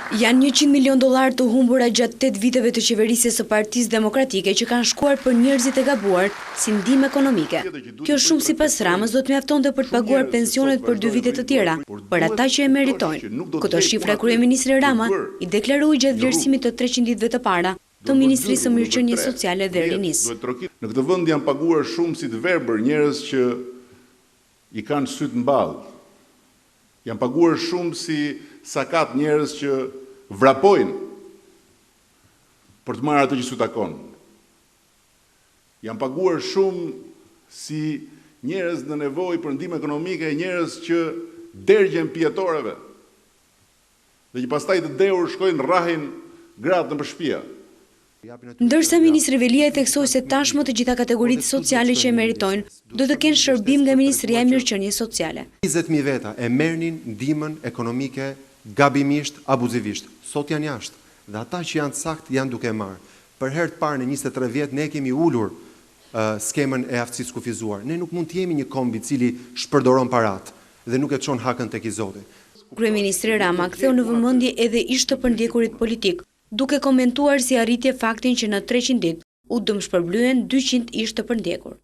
Janë $100 milion të humbura gjatë 8 viteve të qeverisjes së Partisë Demokratike që kanë shkuar për njerëzit e gabuar si ndihmë ekonomike. Kjo shumë sipas Ramës do të mjaftonte për të paguar pensionet për 2 vite të tjera, për ata që e meritojnë. Këto shifra kryeministri Rama i deklaroi gjatë vlerësimit të 300 ditëve të para të Ministrisë së Mirëqenies Sociale dhe Rinis. Në këtë vend janë paguar shumë si të verbër njerëz që i kanë sytë mballë. Janë paguar shumë si sakat njerëz që vrapojnë për të marrë atë që s'u takon. Janë paguar shumë si njerëz në nevojë për ndihmë ekonomike, njerëz që dergjen pijatoreve dhe që pastaj të dehur shkojnë rrahin gratë nëpër shtëpia. Ndërsa ministri Velia i theksoi se tashmë të gjitha kategoritë sociale që e meritojnë do të kenë shërbim nga Ministria e Mirëqenies Sociale. 20.000 veta e merrnin ndihmën ekonomike gabimisht, abuzivisht. Sot janë jashtë dhe ata që janë sakt janë duke marrë. Për herë të parë në 23 vjet ne kemi ulur skemën e aftësisë kufizuar. Ne nuk mund të jemi një komb i cili shpërdoron paratë dhe nuk e çon hakën tek i Zoti. Kryeministri Rama ktheu në vëmendje edhe ish të përndjekurit politik, duke komentuar si arritje faktin që në 300 ditë u dëmshpërblyen 200 ish të përndjekur.